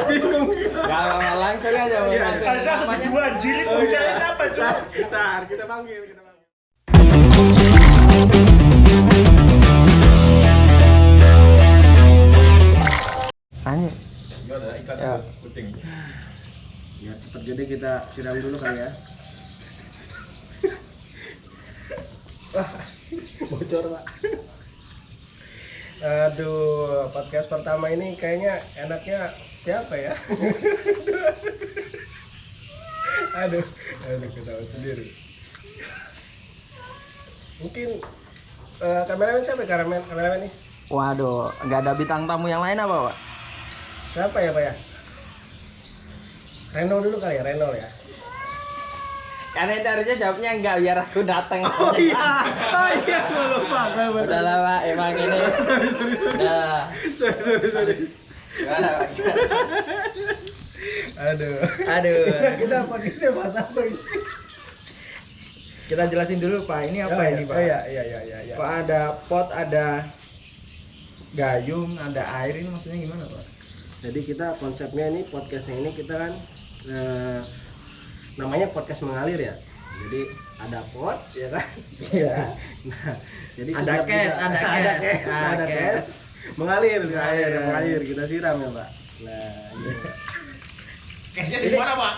Bingung. Enggak langsung aja, Bang. Iya, Langsung. Langsung berdua anjir, mau bicara siapa, Cok? Kita panggil. Anjir. Gimana ikan Ya. kucing? Biar cepet jadi kita siram dulu kali ya. Wah, bocor Pak. Aduh, podcast pertama ini kayaknya enaknya siapa ya? aduh, ketawa sendiri. Mungkin kameramen siapa ya? Kameramen nih? Waduh, nggak ada bintang tamu yang lain apa, Pak? Siapa ya Pak ya? Reno dulu kali ya, Reno ya. Karena itu harusnya jawabnya enggak biar aku datang. Oh iya, gue lupa. Udah lah, Pak, emang ini. Udah. Sorry. Gimana, Pak? Aduh. Aduh. Kita pakai siapa ini? Kita jelasin dulu, Pak. Ini apa ini, Pak? Oh iya. Pak, ada pot, ada gayung, ada air, ini maksudnya gimana, Pak? Jadi kita konsepnya ini podcastnya ini kita kan namanya podcast mengalir ya. Jadi ada pot ya kan. Iya. Nah, jadi Ada cash. mengalir kita siram ya Pak. Nah, gitu. Cashnya di mana, Pak?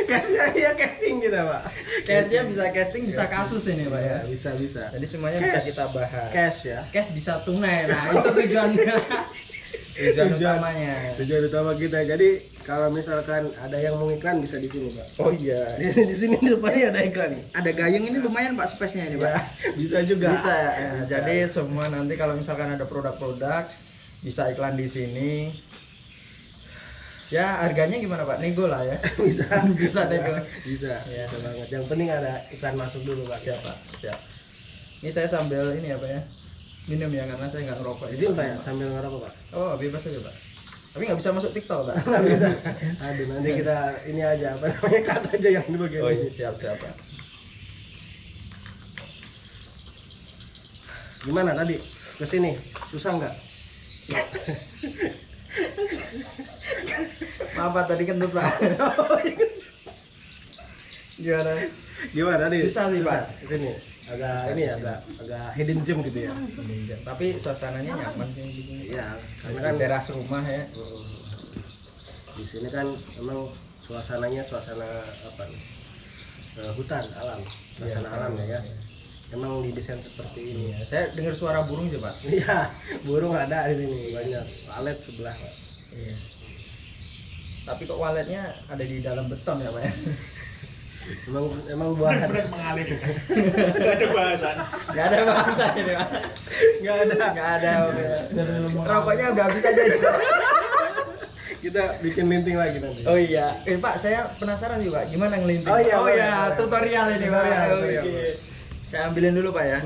Cashnya iya casting kita Pak. Cashnya bisa casting, bisa kasus ini, Pak ya. Bisa. Jadi semuanya Cash. bisa kita bahas. Cash ya. Cash bisa tunai. Nah, itu tujuannya. Tujuan utamanya. Tujuan utama kita. Jadi kalau misalkan ada yang mau iklan bisa di sini Pak. Oh iya. Di sini depannya ada iklan nih. Ada gayung ini lumayan, Pak, space-nya ini, Pak. Ya, bisa juga. Bisa ya. Bisa. Jadi semua nanti kalau misalkan ada produk-produk bisa iklan di sini. Ya, harganya gimana, Pak? Nego lah ya. bisa nego. Bisa Ya. bisa banget. Yang penting ada iklan masuk dulu Pak. Siap. Ini saya sambil ini ya, Pak ya. Minum ya, karena saya nggak ngerokok. Izin Pak ya sambil ngerokok Pak. Oh, bebas aja, Pak. Tapi nggak bisa masuk TikTok, Pak. Nggak bisa. Aduh nanti kita ini aja apa namanya cut aja yang di bagian Oh iya, ini. siap, Pak. Gimana tadi? Kesini susah nggak? Maaf, Pak, tadi kentut, Pak. Gimana tadi? Susah sih, Pak. Kesini agak ini ya, agak hidden gem gitu ya. Tapi suasananya nyaman sih di sini. Iya, Karena kan teras rumah ya. Di sini kan emang suasananya suasana apa nih? Hutan alam, suasana alam ya. Emang didesain seperti ini. Iya, saya dengar suara burung sih, Pak. Iya, burung ada di sini banyak. Walet sebelah Pak. Iya. Tapi kok waletnya ada di dalam beton ya, Pak ya? Emang buahan. Bener mengalir. Enggak ada bahasan. Nggak ada bahasa ini, Pak. Nggak ada. Rokoknya udah habis aja ini. Kita bikin linting lagi nanti. Oh iya. Pak, saya penasaran sih, Pak. Gimana ngelinting? Oh iya, oh, boleh, iya, boleh. tutorial ini, Pak. Tutorial. Oke. Saya ambilin dulu, Pak ya.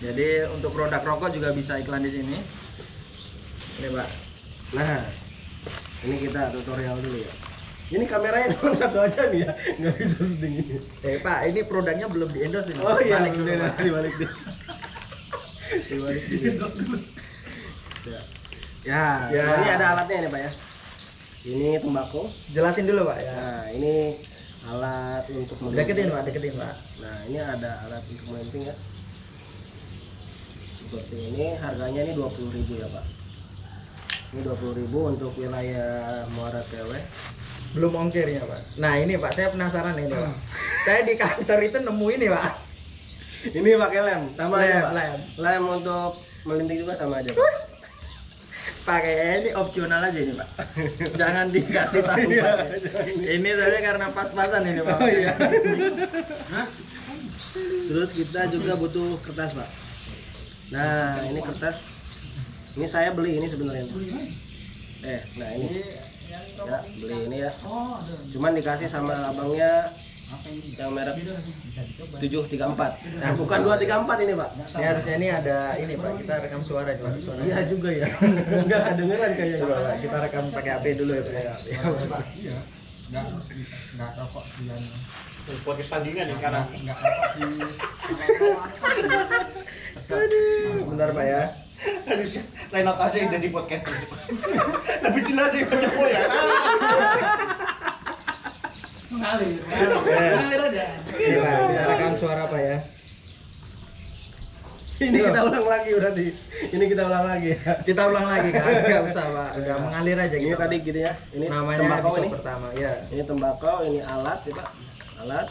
Jadi untuk produk rokok juga bisa iklan di sini. Ini, Pak. Nah, ini kita tutorial dulu ya. Ini kameranya cuma satu aja nih ya, nggak bisa sedingin. Pak, ini produknya belum di endorse ini. Oh iya, Balik dulu, Pak. dibalik deh. Dibalik dulu. Ya, Ya. ini ada alatnya nih Pak ya. Ini tembakau. Jelasin dulu, Pak ya. Nah, ini alat untuk Deketin, Pak, Pak. Nah, ini ada alat untuk melenting ya. Seperti ini, harganya ini 20.000 ya Pak. Ini 20.000 untuk wilayah Muara Tewe. Belum ongkirnya, Pak. Nah, ini Pak, saya penasaran ini, Pak. Saya di kantor itu nemu ini, Pak. Ini pakai lem, sama aja Pak. Lem. Lem untuk melinting juga sama aja Pak. Pakai ini opsional aja ini, Pak. Jangan dikasih tahu, Iya, Pak. Ini soalnya karena pas-pasan ini, Pak. Oh iya. Terus kita juga butuh kertas Pak. Nah, ini kertas. Ini saya beli ini sebenarnya. Nah ini. Ya, beli ini ya. Cuman dikasih sama abangnya yang merek 734. Nah, bukan 234 ini, Pak. Ini harusnya ini ada ini, Pak. Kita rekam suara coba. Iya juga ya. Enggak kedengeran kayaknya. Coba, Pak. Kita rekam pakai HP dulu ya, Pak. Iya, nggak rokok yang Podcast tandingan nih sekarang. nggak rokok di Bentar, Pak ya. Harusnya Lenot aja yang jadi podcaster. Lebih jelas ya punya ya. Mengalir aja. Silakan suara Pak ya. Ini kita ulang lagi udah di. Ini kita ulang lagi. Kita ulang lagi kan? Enggak usah Pak, udah mengalir aja Ini gitu. tadi Pak. gitu ya. Ini Namanya tembakau episode ini. pertama ya. Ini tembakau, ini alat ya Pak. Alat.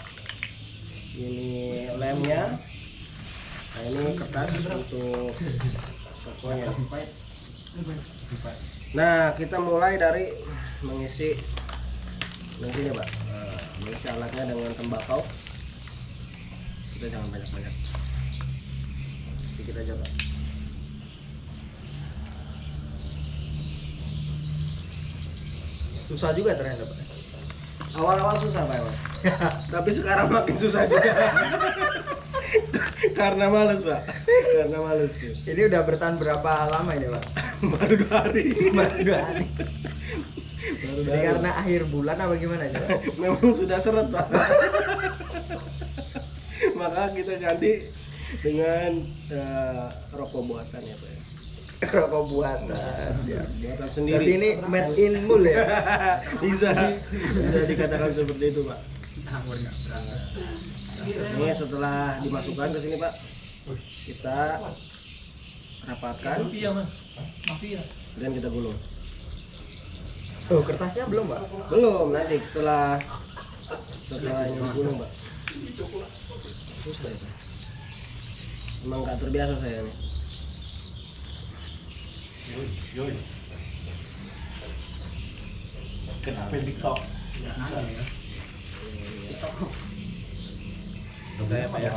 Ini lemnya. Nah ini kertas untuk tokonya. Nah kita mulai dari mengisi ya Pak. Nah, mengisi alatnya dengan tembakau. Kita jangan banyak-banyak. Sedikit aja Pak. Susah juga ternyata Pak. Awal-awal susah Pak Ewan. Tapi sekarang makin susah juga. Karena males Pak. Karena males. Ini udah bertahan berapa lama ini Pak? Baru 2 hari. Baru 2 hari. Baru Ini karena akhir bulan apa gimana aja Pak? memang sudah seret Pak. Maka kita ganti dengan rokok buatan ya Pak. Rokok buatan. Siap. Buatan Berarti sendiri. ini made in Mul ya? bisa dikatakan seperti itu Pak. Ini setelah dimasukkan ke sini Pak, kita rapatkan dan kita gulung. Oh, kertasnya belum Pak? Belum, nanti setelah ini digulung Pak. Susah ya Pak. Emang nggak terbiasa saya nih. Yoi. Kenapa TikTok? Saya Pak ya.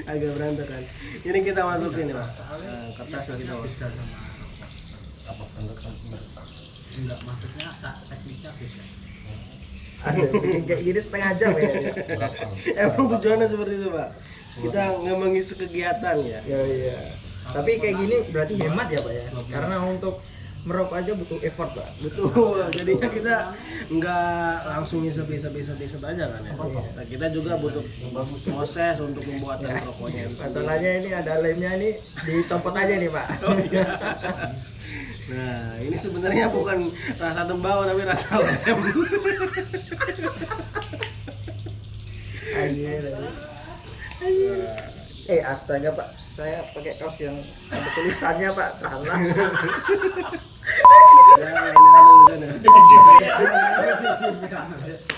Agak berantakan. Ini kita masukin ya Pak. Kertasnya kita masukkan. Enggak, maksudnya tekniknya beda. Ada bikin kayak gini setengah jam ya. Emang tujuannya seperti itu Pak. Kita nggak mengisi kegiatan ya. Ya iya. Tapi kayak gini berarti hemat ya Pak ya? Karena untuk merokok aja butuh effort Pak. Betul. Jadinya kita nggak langsung isep aja kan ya. Nah, kita juga butuh proses untuk pembuatan rokoknya. Masalahnya ini ada lemnya ini dicopot aja nih Pak. Nah, ini sebenarnya bukan rasa tembakau tapi rasa lem. Astaga Pak, saya pakai kaos yang ada tulisannya Pak, salah.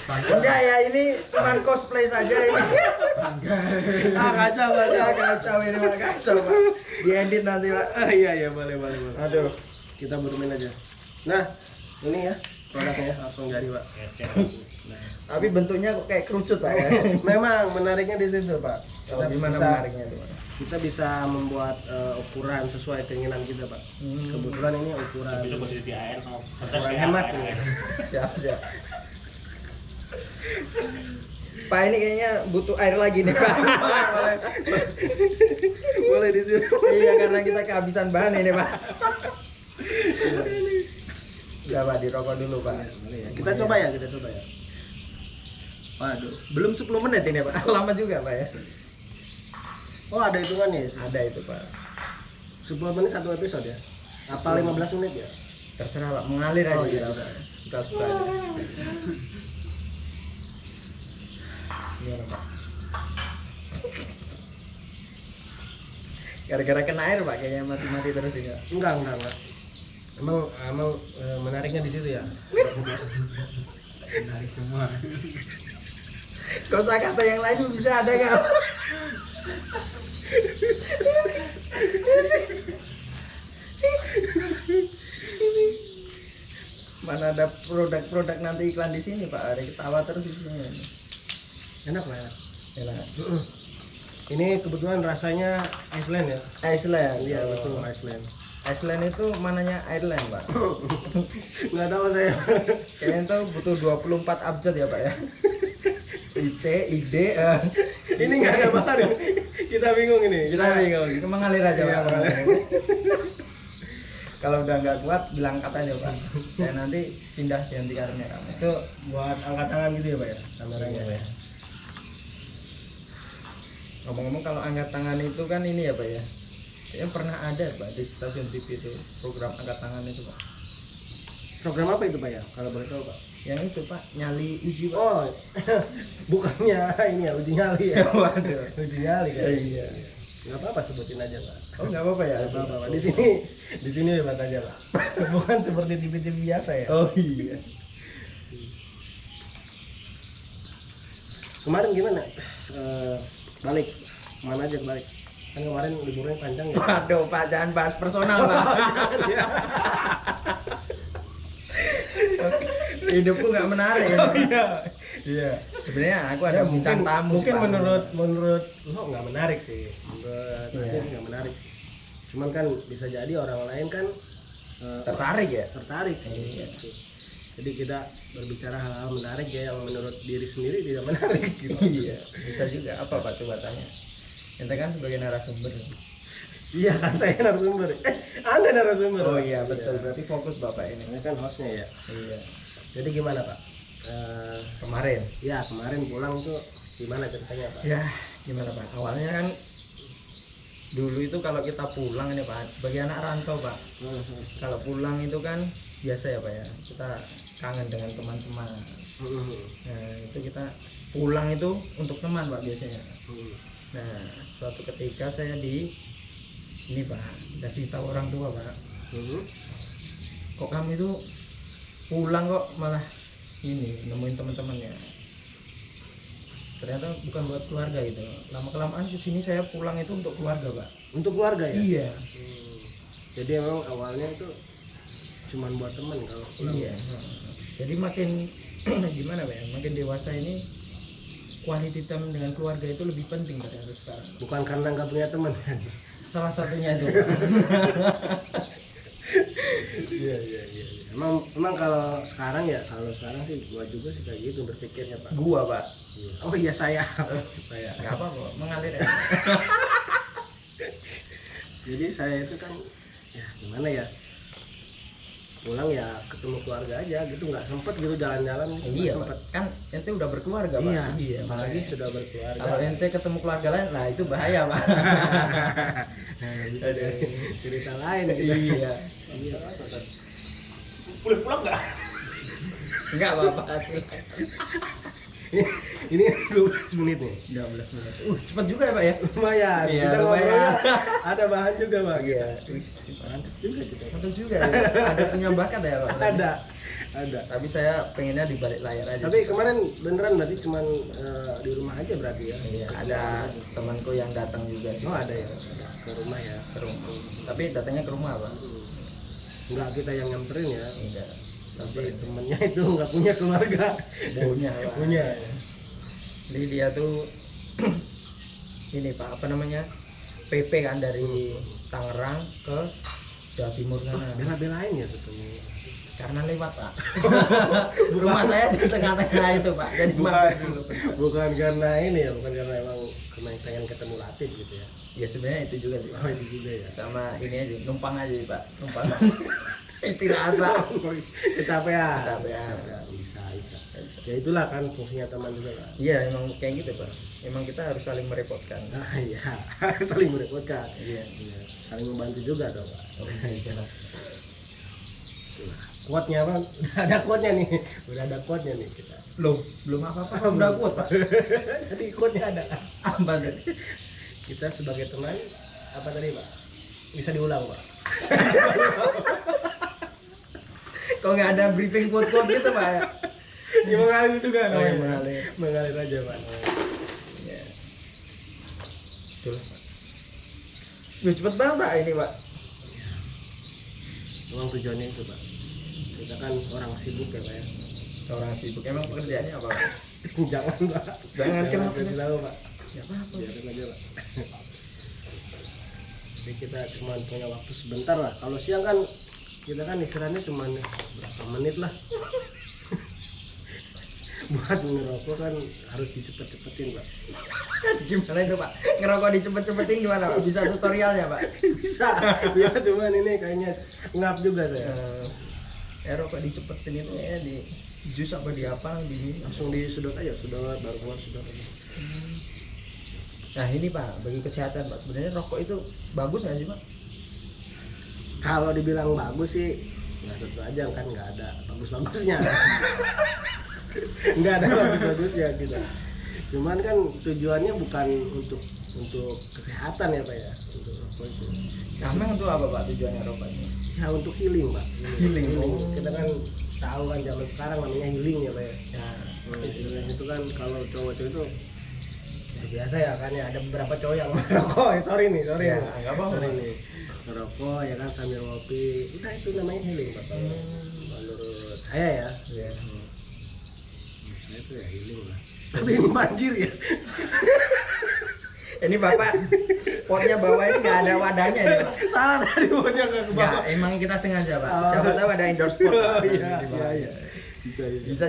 Enggak ya, ini cuman cosplay saja ini. Kacau Ya kacau ini Pak, kacau Pak. Diedit nanti Pak. Iya boleh. Aduh. Kita bermain aja. Nah, ini ya produknya langsung jadi Pak. Tapi bentuknya kok kayak kerucut Pak ya. Memang menariknya di situ Pak. Oh, gimana bisa- menariknya itu Pak? Kita bisa membuat ukuran sesuai keinginan kita Pak. Kebetulan ini ukuran Bisa positif di air mau ukuran hemat nih. Siap. Pak ini kayaknya butuh air lagi nih Pak. Boleh di sini. Iya karena kita kehabisan bahan ini Pak. Udah Pak, dirokok dulu Pak. Kita coba ya. Waduh, belum 10 menit ini Pak. Lama juga Pak ya. Oh, ada hitungannya ya? Ada itu Pak. 10 menit satu episode ya? Apa 15 menit ya? Terserah Pak, mengalir aja. Oh, iya. Kita suka aja. Gimana Pak? Gara-gara kena air Pak, kayaknya mati-mati terus ini Pak. Enggak. Emang menariknya di situ ya? Menarik semua. Kosakata yang lain bisa ada nggak? Mana ada produk-produk nanti iklan di sini Pak, ada ketawa terus di sini. Enak lah ya? Enak. Ini kebetulan rasanya Iceland ya? Iceland. Iya Oh. betul, Iceland. Iceland itu mananya Ireland Pak? Nggak tahu saya. Kayaknya itu butuh 24 abjad ya Pak ya. IC, ID, Ini nggak ada bahan. Kita bingung ini. kita bingung. Itu mengalir aja Iya, Pak. mengalir. Kalau udah nggak kuat bilang katanya Pak. Saya nanti pindah ganti kamera. Itu buat angkat tangan gitu ya Pak ya? Kameranya Pak ya? Ngomong-ngomong kalau angkat tangan itu kan ini ya Pak ya. Kayaknya pernah ada Pak di stasiun TV itu program angkat tangan itu Pak. Program apa itu Pak ya? Kalau boleh tahu Pak. Yang itu Pak, nyali uji Pak. Oh, bukannya ini ya uji nyali ya? Waduh. Uji nyali kan? Iya. Nggak apa-apa sebutin aja Pak. Oh nggak apa-apa ya? Nggak apa-apa Pak. Di sini bebas aja Pak. Bukan seperti TV-TV biasa ya. Oh iya. Kemarin gimana? Balik mana aja balik? Kan kemarin liburnya panjang ya. Waduh Pak, jangan bahas personal Pak. Hidupku nggak menarik ya. Iya. Sebenarnya aku ada bintang tamu. Mungkin sih, Pak. menurut lo nggak menarik sih. Menurut Iya. aku nggak menarik sih. Cuman kan bisa jadi orang lain kan Tertarik ya? tertarik. Iya. Gitu. Jadi kita berbicara hal-hal menarik ya yang menurut diri sendiri tidak menarik gitu. Iya, bisa juga. Apa Pak coba tanya? Ente kan sebagai narasumber. Iya kan saya narasumber. Anda narasumber. Oh Pak. iya betul, berarti fokus Bapak ini. Ini kan hostnya ya. Iya. Jadi gimana Pak? Kemarin. Ya kemarin pulang tuh gimana ceritanya Pak? Ya, gimana Pak? Awalnya kan dulu itu kalau kita pulang ini Pak, sebagai anak rantau Pak. Kalau pulang itu kan biasa ya Pak ya. Kita kangen dengan teman-teman. Nah, itu kita pulang itu untuk teman Pak biasanya. Nah, suatu ketika saya ini Pak, kasih tahu orang tua Pak. Kok kamu itu pulang kok malah ini nemuin teman-temannya. Ternyata bukan buat keluarga gitu. Lama kelamaan ke sini saya pulang itu untuk keluarga Pak. Untuk keluarga ya? Iya. Jadi emang awalnya itu cuman buat teman kalau pulang. Iya. Jadi makin gimana Pak ya? Makin dewasa ini quality time dengan keluarga itu lebih penting pada harus sekarang. Bukan karena nggak punya teman kan? Salah satunya itu Pak. Iya. Emang kalau sekarang sih gua juga sih kayak gitu berpikirnya Pak. Gua Pak. Oh iya saya. Saya. Nggak apa-apa, mengalir ya. Jadi saya itu kan ya gimana ya? Pulang ya ketemu keluarga aja gitu, nggak sempet gitu jalan-jalan gitu, nggak Iya sempet. Pak. Kan ente udah berkeluarga Pak. Iya, apalagi makanya. sudah berkeluarga. Kalau ente ketemu keluarga lain, nah itu bahaya Pak. Nah, bisa jadi cerita lain gitu. Iya. Boleh pulang nggak? Enggak apa-apa sih. Ini 12 menit nih. 12 menit. Cepat juga ya Pak ya. Lumayan. Iya, Kita lumayan. ngobrolnya ada bahan juga Pak. Iya. Mantap juga kita. Betul juga ya. Ada punya bakat ya Pak. Ada. Tapi saya pengennya di balik layar aja. Tapi kemarin beneran berarti cuman di rumah aja berarti ya? Iya, ada temanku yang datang juga sih. Oh ada ya, ke rumah ya? Ke rumah. Tapi datangnya ke rumah Pak. Enggak kita yang nyamperin ya? Enggak. Tapi temennya itu nggak punya keluarga. Punya Pak. Punya. Jadi dia tuh ini Pak, apa namanya? PP kan dari Tangerang ke Jawa Timur sana. Bela-belain ya tuh temennya. Karena lewat Pak. Rumah saya di tengah-tengah itu Pak. Jadi mampir dulu. Bukan karena ini ya, bukan karena emang pengen ketemu Latif gitu ya? Ya sebenarnya itu juga sih. Oh itu juga ya. Sama ini aja, numpang aja Pak. Numpang. Istirahat Pak. Kecapean. Kecapean. Bisa. Ya itulah kan fungsinya teman juga kan. Iya, emang kayak gitu Pak. Emang kita harus saling merepotkan. Nah iya, saling merepotkan. Iya. Iya, saling membantu juga dong Pak. Oh, iya, jelas. Quote-nya Pak, udah ada quote-nya nih. Udah ada quote-nya nih kita. Loh, belum apa-apa udah kuat Pak. Tadi quote-nya ada. Apa tadi? Kita sebagai teman apa tadi Pak? Bisa diulang Pak. Kok nggak ada briefing quote-quote gitu Pak ya? Ya mengalir juga Oh, iya, namanya. Mengalir aja Pak. Iya. Itulah Pak. Duh, cepet banget Pak ini Pak. Memang tujuannya itu Pak. Kita kan orang sibuk ya Pak ya. Orang sibuk, emang pekerjaannya apa Pak? Jangan Pak. Jangan, kenapa? kasih tahu Pak. Ya apa-apa. Biarin aja Pak. Jadi kita cuma punya waktu sebentar lah. Kalau siang kan kita kan istirahatnya cuma berapa menit lah. Buat ngerokok kan harus dicepet-cepetin Pak. Gimana itu Pak? Ngerokok dicepet-cepetin gimana Pak? Bisa tutorialnya Pak? Bisa. Ya cuman ini kayaknya ngap juga saya. Rokok dicepetin itu ya di jus apa di apa di Langsung disedot aja, sedot baru keluar sedot aja. Nah ini Pak, bagi kesehatan Pak, sebenarnya rokok itu bagus nggak sih Pak? Kalau dibilang bagus sih, nggak tentu aja kan nggak ada bagus-bagusnya. Nggak ada bagus-bagusnya gitu. Cuman kan tujuannya bukan untuk kesehatan ya Pak ya, untuk rokok itu. Nah, memang untuk apa Pak tujuannya rokok ini? Ya untuk healing Pak. Healing. Kita kan tahu kan zaman sekarang namanya healing ya Pak ya. Nah, Healing itu kan kalau cowok-cowok itu ya biasa ya kan ya, ada beberapa cowok yang merokok. Sorry ya, nih. nggak apa-apa. Sorry nih. Merokok ya kan sambil ngopi. Itu namanya healing Pak. Menurut saya ya. Iya. Menurut saya itu ya healing lah. Tapi ini banjir ya. Ini Bapak potnya bawah ini nggak ada wadahnya ini Pak. Salah tadi bawahnya nggak ke bawah. Nggak, emang kita sengaja Pak. Oh. Siapa tahu ada indoor spot Pak. Iya. Bisa. Bisa.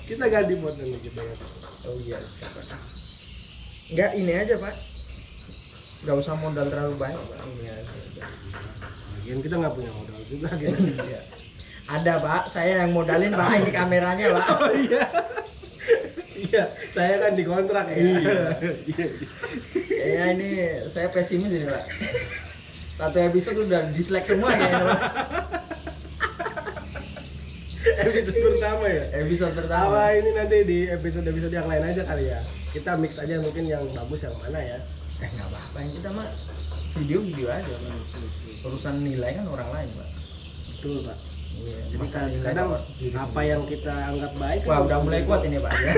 Kita ganti pot nanti kita ya. Oh iya. Siapa? Nggak, ini aja Pak. Nggak usah modal terlalu banyak Pak. Ini aja. Lagian kita nggak punya modal juga gitu. Iya. Ada Pak, saya yang modalin Pak, ini kameranya Pak. Oh iya. Iya, saya kan dikontrak ya. Iya. Ya ini saya pesimis ini Pak. Satu episode udah dislike semua kayaknya Pak. Episode pertama ya. Episode pertama. Apa ini nanti di episode yang lain aja kali ya. Kita mix aja mungkin yang bagus yang mana ya. Nggak apa-apa, yang kita mah video aja Pak. Urusan nilai kan orang lain Pak. Betul Pak. Iya, Jadi masalah nilai kadang Pak, diri apa sendiri. yang kita anggap baik. Wah kan udah mulai kuat ini Pak ya.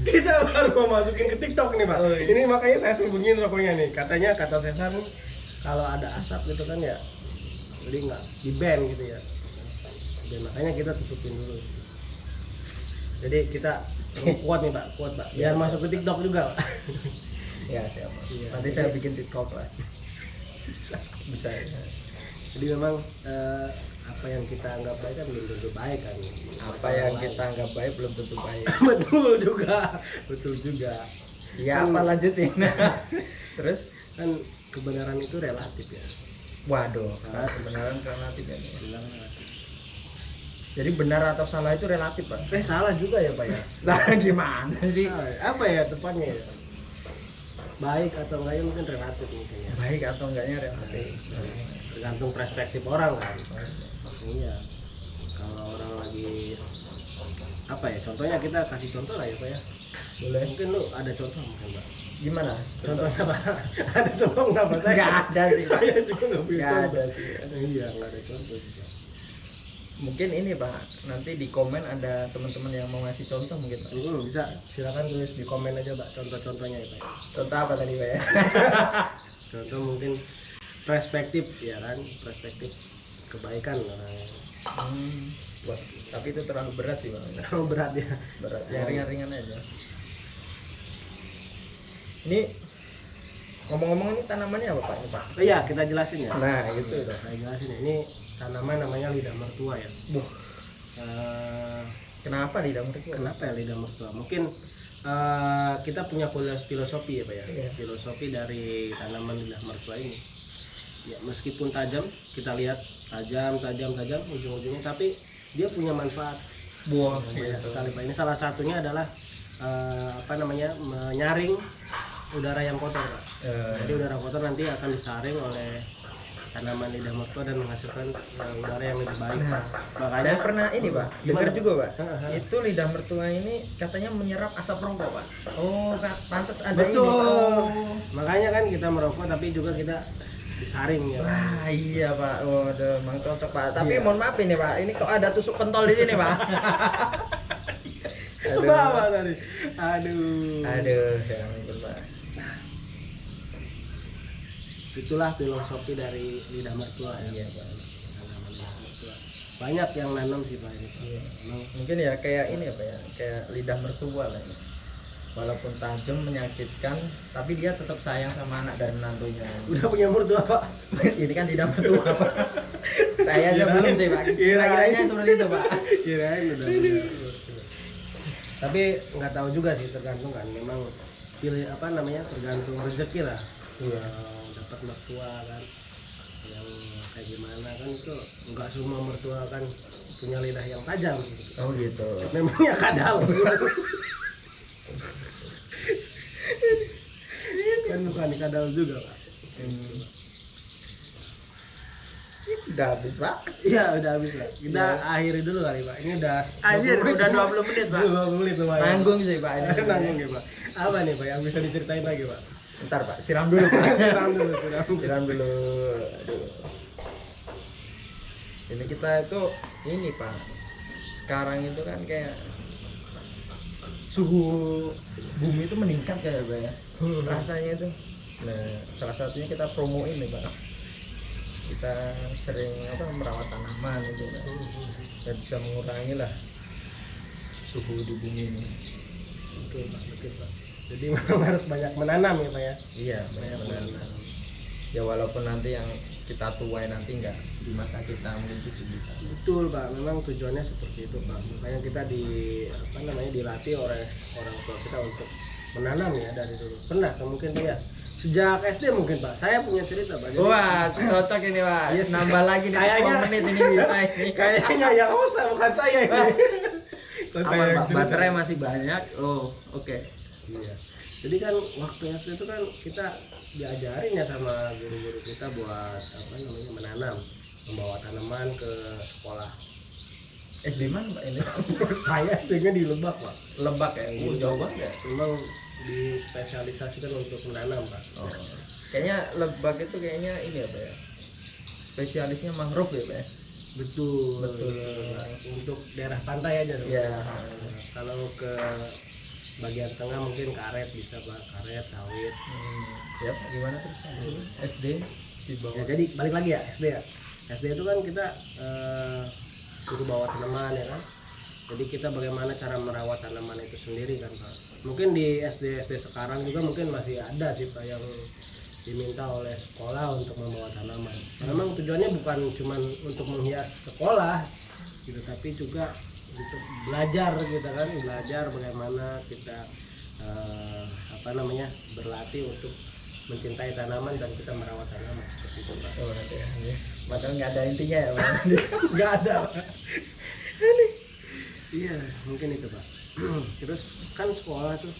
Kita baru mau masukin ke TikTok nih Pak. Oh, iya. Ini makanya saya sembunyiin rokoknya nih. Katanya kata Cesar nih kalau ada asap gitu kan ya, jadi nggak di ban gitu ya. Dan makanya kita tutupin dulu. Jadi kita kuat nih Pak, kuat Pak. Biar masuk ke TikTok juga Pak. Ya siap Pak. Iya. Nanti saya bikin TikTok lah. Bisa ya. Jadi memang apa yang kita anggap baik kan belum tentu baik kan. Apa yang kita anggap baik belum tentu baik. betul juga. Ya apa lanjutin. Terus Kan kebenaran itu relatif ya. waduh, Nah, kebenaran relatif ya. Kebenaran relatif. Jadi benar atau salah itu relatif Pak. Salah juga ya Pak ya. Lah gimana sih? Apa ya tepatnya ya? Baik atau enggaknya mungkin relatif mungkin ya. Baik atau enggaknya relatif. Tergantung perspektif orang kan. Iya. Kalau orang lagi apa ya? Contohnya kita kasih contoh lah ya Pak ya. Boleh. Mungkin lu ada contoh mungkin Pak. Gimana? Contohnya apa? Ada contoh nggak Pak? Nggak ada sih. Saya juga nggak punya Nggak contoh. ada sih. Iya nggak ada contoh juga. Mungkin ini Pak, nanti di komen ada teman-teman yang mau ngasih contoh mungkin Pak. Bisa. Silakan tulis di komen aja Pak contoh-contohnya ya Pak. Contoh apa tadi Pak ya? Contoh mungkin perspektif ya kan, perspektif kebaikan orang. Wah, tapi itu terlalu berat sih Pak. Terlalu berat ya. Berat. Ya ringan-ringan aja. Ini ngomong-ngomong ini tanamannya apa Pak? Ini Pak. Oh iya, kita jelasin ya. Nah, gitu itu. Saya jelasin ya. Ini tanaman namanya lidah mertua ya. Buh, Eh, kenapa lidah mertua? kenapa ya lidah mertua? Mungkin kita punya filosofi ya Pak ya. Iya. Filosofi dari tanaman lidah mertua ini. Ya, meskipun tajam, kita lihat tajam, ujung-ujungnya, tapi dia punya manfaat. Buah, Banyak gitu. sekali Pak. Ini salah satunya adalah menyaring udara yang kotor Pak. Jadi udara kotor nanti akan disaring oleh tanaman lidah mertua dan menghasilkan udara yang lebih baik Pak. Makanya Saya pernah ini Pak, dengar Gimana? juga Pak. Heeh. Itu lidah mertua ini katanya menyerap asap rokok Pak. Oh, pantas ada betul. ini. Oh. Makanya kan kita merokok tapi juga kita disaring ya. Wah, iya Pak. Waduh, emang cocok Pak. Tapi Iya. mohon maaf ini Pak, ini kok ada tusuk pentol di sini Pak. Ke bawah tadi. Aduh. Aduh, ya ampun Pak. Itulah filosofi dari lidah mertua ya. Iya Pak. Tanaman lidah mertua. Banyak yang nanam sih Pak ini Pak. Iya. Memang Mungkin ya kayak ini apa ya, kayak lidah mertua lah ini. Walaupun tajam menyakitkan, tapi dia tetap sayang sama anak dan menantunya. udah punya mertua Pak. Ini kan lidah mertua Pak. Saya aja Kirain- belum sih Pak. kirain. Kira-kiranya seperti itu Pak. Kirain udah punya mertua. Tapi nggak tahu juga sih, tergantung kan. Memang pilih apa namanya, tergantung rezeki lah. Iya. Dapat mertua kan yang kayak gimana kan, itu nggak semua mertua kan punya lidah yang tajam gitu. Oh gitu. Memangnya kadal. kan bukan dikadal juga pak. Udah habis pak. Iya udah habis pak. Kita akhiri dulu kali pak. Ini udah Anjir, udah 20 menit pak. 20 menit lumayan. Nanggung sih pak ini. Nanggung ya pak. Apa nih pak yang bisa diceritain lagi pak? Ntar pak, siram dulu pak. Siram dulu, siram. Siram dulu. Aduh. Ini kita itu ini pak. Sekarang itu kan kayak suhu bumi itu meningkat kayak pak ya. Rasanya itu. Nah, salah satunya kita promoin nih pak. Kita sering merawat tanaman itu kan. Dan bisa mengurangi lah suhu di bumi ini. Oke pak, betul pak. Jadi memang harus banyak menanam ya pak ya. Iya, banyak menanam. Ya walaupun nanti yang kita tuai nanti enggak di masa kita mungkin 70 tahun. Betul pak, memang tujuannya seperti itu pak. Makanya kita dilatih oleh orang tua kita untuk menanam ya dari dulu. Pernah mungkin ya sejak SD mungkin pak. Saya punya cerita pak. Jadi, Wah, cocok ini pak. Yes. Nambah lagi nih 10 menit ini bisa ini. kayaknya yang usah bukan saya ini. Kalau saya Aman yang pak, cerita. baterai masih banyak. Oh, oke. Iya. Jadi kan waktu SD itu kan kita diajarin ya sama guru-guru kita buat menanam, membawa tanaman ke sekolah. SD mana pak ini? Saya SD-nya di Lebak pak. Lebak ya, jauh banget ya. Memang dispesialisasikan untuk menanam pak. Oh. Kayaknya Lebak itu kayaknya ini apa ya? Spesialisnya mangrove ya pak ya? Betul. Betul. Untuk daerah pantai aja. Iya. Kalau ke bagian tengah mungkin karet bisa pak, karet, sawit. Siap, gimana terus? SD di bawah. Ya, jadi balik lagi ya SD ya. SD itu kan kita suruh bawa tanaman ya kan. Jadi kita bagaimana cara merawat tanaman itu sendiri kan pak. Mungkin di SD sekarang juga mungkin masih ada sih pak yang diminta oleh sekolah untuk membawa tanaman. Memang tujuannya bukan cuma untuk menghias sekolah gitu, tapi juga untuk belajar gitu kan, belajar bagaimana kita berlatih untuk mencintai tanaman dan kita merawat tanaman seperti itu pak. Oh, ada ya. Padahal nggak ada intinya ya pak. Nggak ada pak. Iya mungkin itu pak. Terus kan sekolah tuh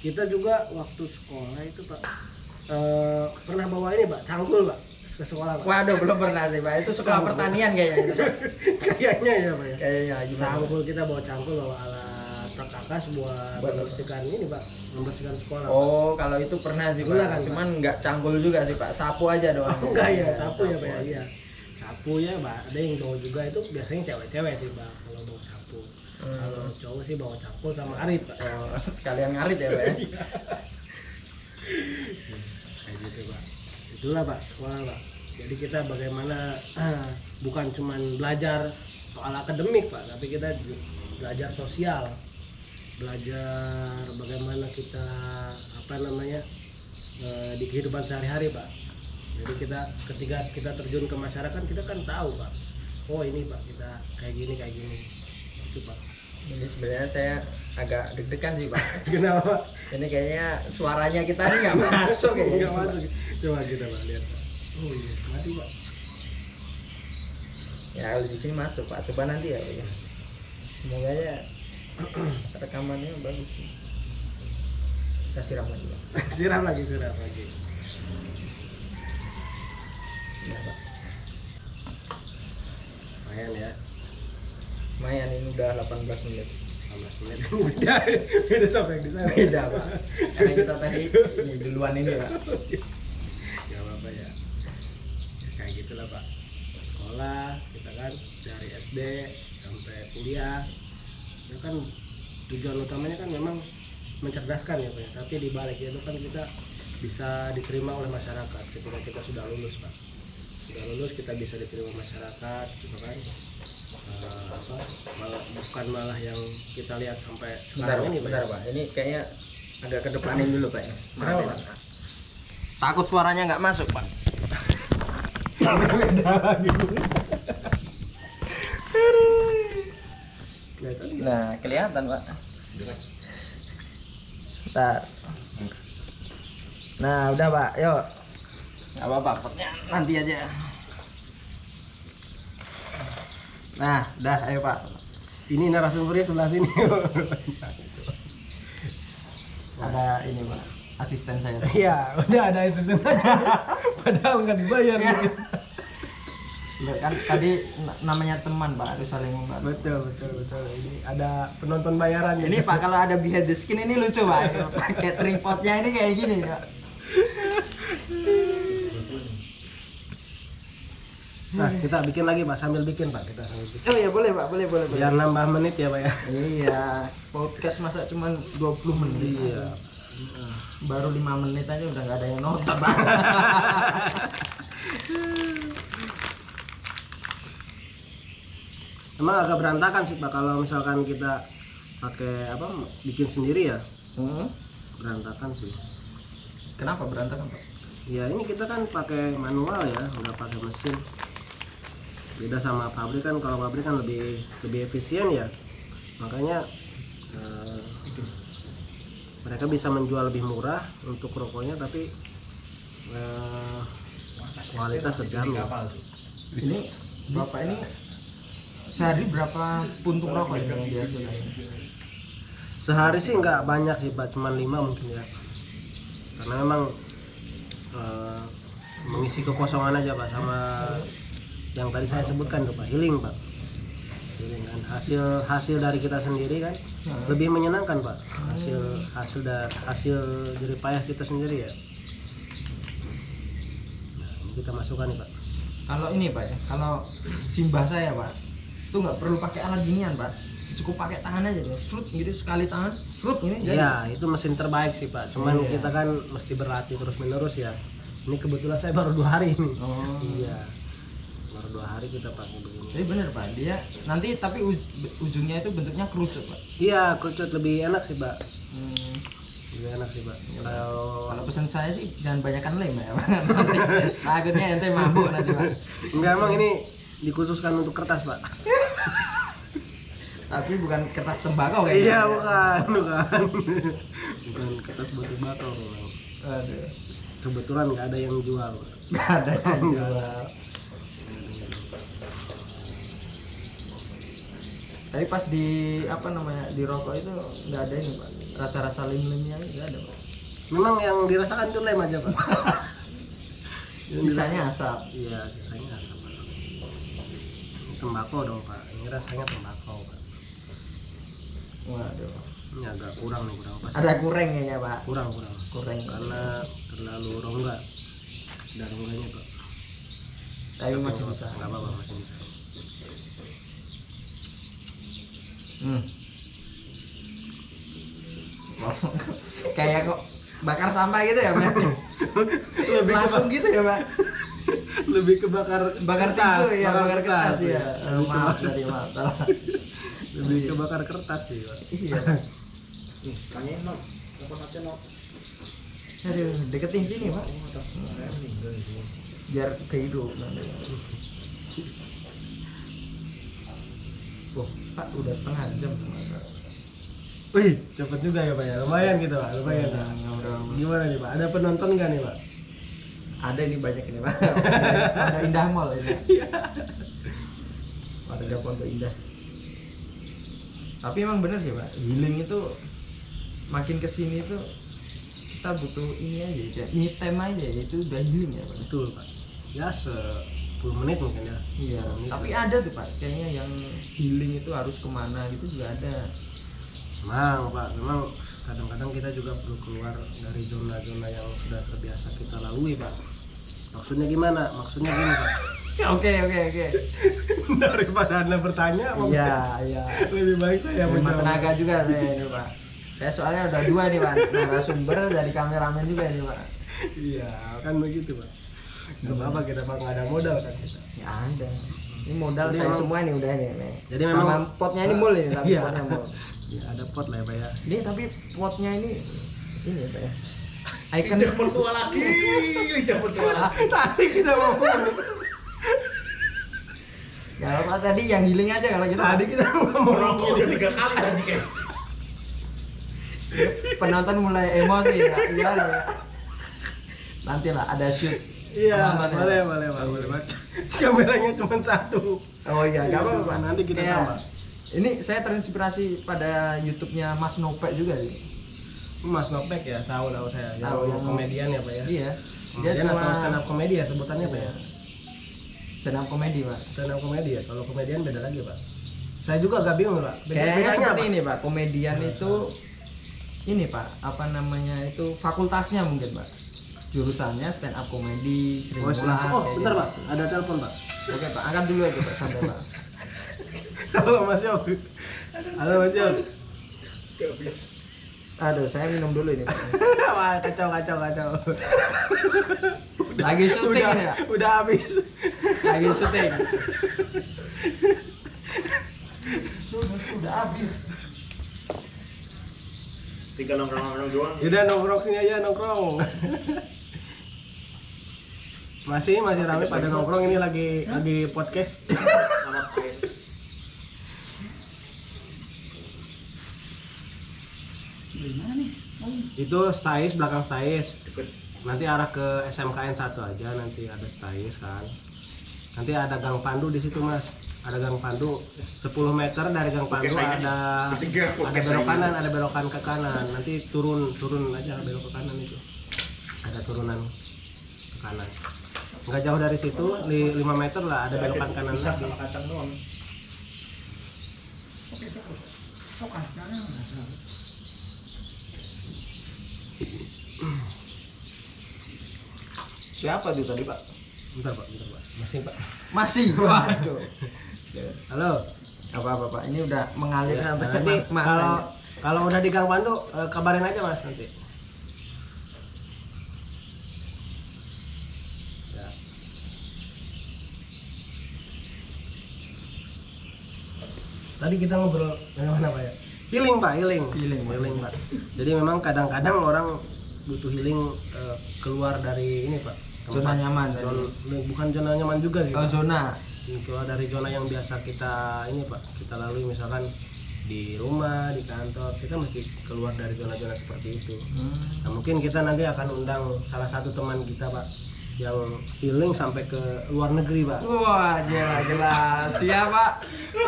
kita juga waktu sekolah itu pak pernah bawa ini pak, cangkul pak ke sekolah pak. Waduh, belum pernah sih pak. Itu sekolah pertanian kayaknya itu pak. Kayaknya ya pak ya. Kayaknya gimana? Cangkul, kita bawa cangkul, bawa alat perkakas buat Buat membersihkan ini pak, membersihkan sekolah. Oh, kalau itu pernah sih Pernah pak. kan, Pak? Cuman nggak cangkul juga sih pak. Sapu aja doang. Oh, enggak ya, sapu ya pak ya. aja. Iya. Sapu ya pak, ada yang bawa juga itu biasanya cewek-cewek sih pak kalau bawa sapu. Kalau cowok sih bawa cangkul sama arit pak. Oh, sekalian ngarit ya pak ya. Kayak gitu pak. Itulah pak sekolah pak. Jadi kita bagaimana bukan cuma belajar soal akademik pak, tapi kita belajar sosial, belajar bagaimana kita di kehidupan sehari-hari pak. Jadi kita ketika kita terjun ke masyarakat kita kan tahu pak, oh ini pak kita kayak gini itu pak. Ini sebenarnya saya agak deg-degan sih pak. Kenapa? Ini kayaknya suaranya kita nih nggak masuk kayaknya. Nggak masuk. Coba kita pak lihat pak. Oh iya mati pak. Ya kalau di sini masuk pak. Coba nanti ya pak ya. Semoga aja rekamannya bagus sih. Kita siram lagi pak. siram lagi. Ya pak. Lumayan ya. Lumayan ini udah 18 menit. 15 menit. Beda sama yang di sana. Beda pak. Karena kita tadi ini duluan ini pak. Gak apa-apa ya. Kayak gitulah pak. Sekolah kita kan dari SD sampai kuliah. Ya kan tujuan utamanya kan memang mencerdaskan ya pak ya. Tapi di baliknya itu kan kita bisa diterima oleh masyarakat ketika kita sudah lulus pak. Sudah lulus kita bisa diterima masyarakat gitu kan. Malah yang kita lihat sampai sekarang ini Bentar pak. Ini kayaknya agak kedepanin dulu pak ya. Kenapa, Pak? Takut suaranya nggak masuk pak. Nah kelihatan pak. Bentar. Nah udah pak, yuk. Nggak apa-apa, potnya nanti aja. Nah, udah, ayo pak. Ini narasumbernya sebelah sini. Ada ini pak. asisten saya. Iya, udah ada asisten aja. Padahal nggak dibayar. Iya. Ya kan tadi namanya teman Pak harus saling membantu. Betul. Ini ada penonton bayaran Ini Pak kalau ada behind the scene ini lucu Pak. Pakai tripodnya ini kayak gini Pak. Nah, kita bikin lagi Pak, sambil bikin Pak, kita sambil bikin. Oh ya boleh Pak, boleh. Biar nambah menit ya Pak ya. Iya, podcast masa cuma 20 menit. Iya. Baru 5 menit aja udah nggak ada yang nonton Pak. Emang agak berantakan sih Pak kalau misalkan kita pakai bikin sendiri ya. Berantakan sih. Kenapa berantakan Pak? Ya ini kita kan pakai manual ya, nggak pakai mesin. Beda sama pabrik kan, kalau pabrik kan lebih efisien ya. Makanya mereka bisa menjual lebih murah untuk rokoknya, tapi kualitas terjamin. Ini Bapak ini sehari berapa puntung rokok yang dihasilkan? Sehari sih nggak banyak sih Pak, cuma 5 mungkin ya. Karena memang mengisi kekosongan aja Pak, sama yang tadi saya sebutkan tuh Pak, healing Pak. Healing kan hasil dari kita sendiri kan lebih menyenangkan Pak. Hasil jerih payah kita sendiri ya. Nah, ini kita masukkan nih Pak. Kalau ini Pak ya, kalau simbah saya Pak, itu nggak perlu pakai alat ginian Pak, cukup pakai tangan aja deh, shoot gitu sekali tangan, shoot ini. Iya, itu mesin terbaik sih Pak. Cuman Iya. kita kan mesti berlatih terus menerus ya. Ini kebetulan saya baru 2 hari ini. Oh. Iya, baru 2 hari kita pakai begini. Tapi bener Pak, dia nanti tapi ujungnya itu bentuknya kerucut Pak. Iya, kerucut lebih enak sih Pak. Hmm. Lebih enak sih Pak. Kalau pesan saya sih jangan banyakkan lem ya Pak. Takutnya ente mabuk nanti Pak. Enggak, emang ini dikhususkan untuk kertas Pak. Tapi bukan kertas tembakau kayaknya. Iya, bukan. Bukan kertas buat tembakau memang. Aduh. Kebetulan nggak ada yang jual. Nggak ada yang jual. Tapi pas di di rokok itu nggak ada ini Pak, rasa-rasa lem-lemnya nggak ada Pak. Memang yang dirasakan itu lem aja Pak. Sisanya asap. Iya, sisanya asap Pak. Ini tembakau dong Pak. Ini rasanya tembakau Pak. Waduh. Ini agak kurang pas. Ada kurangnya ya Pak. Kurang. Kurang. Karena terlalu rongga. Ada rongganya Pak. Tapi masih bisa. Nggak apa-apa, masih bisa. Kayak kok bakar sampah gitu ya Pak? Langsung gitu ya Pak? Lebih ke bakar Tisu ya, bakar kertas ya. ya. Maaf dari maaf. Lebih ke bakar kertas sih Pak. Iya. Tanyain no, telepon aja no. Aduh, deketin sini Pak. Biar kehidup nanti. Pak udah setengah jam. Wih, cepet juga ya Pak ya. Lumayan gitu Pak, lumayan. Pak. Gimana nih Pak? Ada penonton nggak nih Pak? Ada ini banyak ini Pak. Ada Indah Mall ini. Warga Pondok Indah. Tapi emang bener sih Pak, healing itu makin kesini itu kita butuh ini aja, kayak me time aja, itu udah healing ya Pak. Betul Pak. Ya 10 menit mungkin ya. Iya. Tapi ada tuh Pak, kayaknya yang healing itu harus kemana gitu juga ada. Memang Pak, memang kadang-kadang kita juga perlu keluar dari zona-zona yang sudah terbiasa kita lalui Pak. Maksudnya gimana? Maksudnya gini Pak. Oke. Daripada Anda bertanya, Iya. lebih baik saya Hemat menjawab. tenaga juga saya ini Pak. Saya soalnya udah 2 nih Pak, narasumber dari kameramen juga ini Pak. Iya, kan begitu Pak. Gak apa-apa kita Pak, nggak ada modal kan kita. Ya ada. Ini modal Jadi saya memang- semua nih udah nih. Jadi Sama memang potnya ini mul ini, tapi Iya. potnya mul. Ya, ada pot lah ya Pak ya. Ini tapi potnya ini ya Pak ya. Icon Lidah mertua lagi. Tadi kita mau Gak apa tadi yang healing aja kalau gitu. tadi kita mau Rokok udah 3 kali tadi kayak. Penonton mulai emosi ya. Iya ya. Nanti lah ada shoot. Iya, penontonnya. boleh Pak. Kameranya cuma 1. Oh iya, gak apa-apa Pak. Nanti kita Kayak- tambah. Ini saya terinspirasi pada YouTube-nya Mas Nopek juga sih. Mas Nopek ya, tahu saya. Tahu. Yang komedian ya, Pak ya. Iya. Komedian atau stand up komedi ya sebutannya, Pak ya? Stand up komedi, Pak. Stand up komedi ya. Kalau komedian beda lagi, Pak. Saya juga agak bingung, Pak. Kayaknya seperti apa? ini, Pak. Komedian itu ini, Pak, apa namanya itu fakultasnya mungkin, Pak. Jurusannya stand up komedi, Sri Oh, Mulat. oh, kayak bentar, gitu. Pak. Ada telepon, Pak. Oke, Pak. Angkat dulu aja, Pak. Santai, Pak. Halo, Mas Yop. Halo, Mas Yop. Aduh, saya minum dulu ini, Pak. Wah, kacau. Lagi syuting ini, Pak. Udah habis. Lagi syuting. Sudah habis. Tinggal nongkrong doang. Udah nongkrong sini aja nongkrong. Masih rame pada nongkrong, ini lagi podcast. Anak saya. Itu Stais, belakang Stais. Deket. Nanti arah ke SMKN 1 aja, nanti ada Stais kan. Nanti ada Gang Pandu di situ, Mas. Ada Gang Pandu 10 meter dari Gang Pandu Podcast ada Ketiga podcast belok saya. kanan, ada belokan ke kanan. Nanti turun aja belok ke kanan itu. Ada turunan ke kanan. Nggak jauh dari situ, 5 meter lah ada belokan kanan Bisa lagi. sama kacang doang. Siapa tuh tadi, Pak? Bentar, Pak. Masih, Pak. Masih. Waduh. Halo. Apa-apa, Pak. Ini udah mengalir Ya, sampai nanti mana? kalau udah di Gang Pandu kabarin aja, Mas, nanti. Ya. Tadi kita ngobrol yang mana, Pak ya? Healing, Pak, healing. Healing, Pak. Jadi memang kadang-kadang orang butuh healing keluar dari ini, Pak. Zona nyaman tadi. Bukan zona nyaman juga sih, Oh, Pak. zona. Keluar dari zona yang biasa kita ini, Pak, kita lalui, misalkan di rumah, di kantor, kita mesti keluar dari zona-zona seperti itu. Nah, mungkin kita nanti akan undang salah satu teman kita, Pak, yang healing sampai ke luar negeri, Pak. Wah, jelas. Siap, Pak.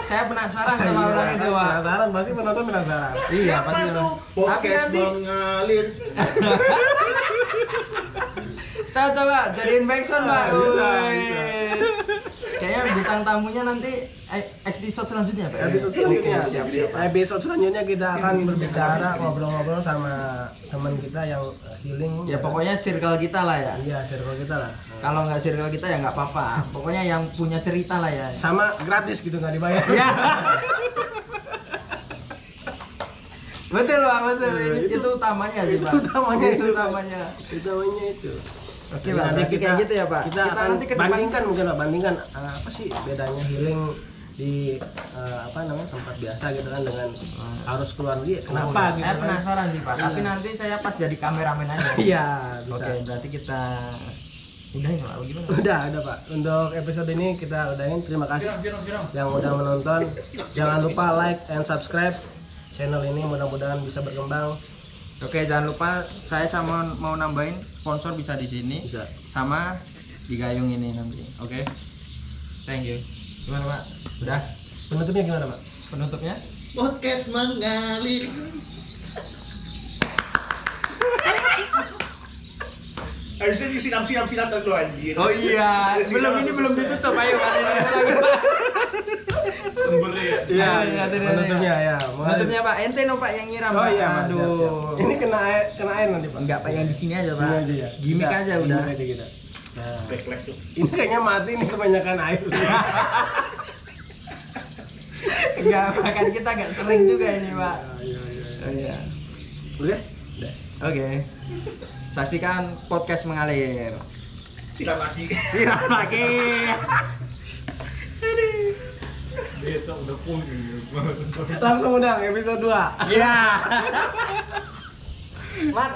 Saya penasaran sama orang itu, Pak. Penasaran, pasti penonton penasaran. Iya, pasti. Tapi Podcast nanti mengalir. coba jadiin backsound, Pak. Bisa, Woi. bisa. Kayaknya bintang tamunya nanti episode selanjutnya, Pak. Episode selanjutnya, Oke, siap. episode selanjutnya kita akan berbicara, ngobrol-ngobrol sama teman kita yang healing. Ya pokoknya circle kita lah ya. iya, circle kita lah. Kalau nggak circle kita ya nggak apa-apa. Pokoknya yang punya cerita lah ya. Sama gratis gitu, nggak dibayar. Ya. Betul, Pak, betul. Itu utamanya sih, Pak. utamanya Itu itu. utamanya. Utamanya itu. Oke, Jadi Pak. nanti Berarti kayak gitu ya, Pak. Kita akan nanti ke depan bandingkan mungkin, Pak, bandingkan apa sih bedanya healing di apa namanya tempat biasa gitu kan dengan harus keluar negeri. Kenapa gitu Saya kan? penasaran sih, Pak. Tapi Iya. nanti saya pas jadi kameramen aja. Iya, bisa. Oke, berarti kita udahin, Pak. Gimana? Udah, Pak. Untuk episode ini kita udahin. Terima kasih yang udah menonton. Jangan lupa like and subscribe channel ini, mudah-mudahan bisa berkembang. Oke, jangan lupa saya sama mau nambahin sponsor bisa di sini Bisa. sama di gayung ini nanti. Oke. Thank you. Gimana, Pak? Udah? Penutupnya gimana, Pak? Penutupnya? Podcast mengalir. Harusnya disiram-siram dulu anjir. Oh iya, belum ditutup. Ayo, Pak. Ini lagi, Pak. Sembelnya ya. Iya, Iya, iya, penutupnya ya. Penutupnya, Pak. Ente no, Pak, yang nyiram. Oh Pak. iya, Pak. Siap, siap. Aduh. Ini kena air nanti, Pak. Enggak, Pak, yang di sini aja, Pak. Ini aja ya. Gimik Kita- aja udah. gimik aja kita. Nah, Backlight tuh. ini kayaknya mati nih kebanyakan air. Enggak, Pak, kan kita agak sering juga ini, Pak. Iya. Oh iya. Udah? Oke. Saksikan podcast mengalir. Siram lagi. Siram lagi. Besok udah full gitu. Langsung undang episode 2. Iya. Mat.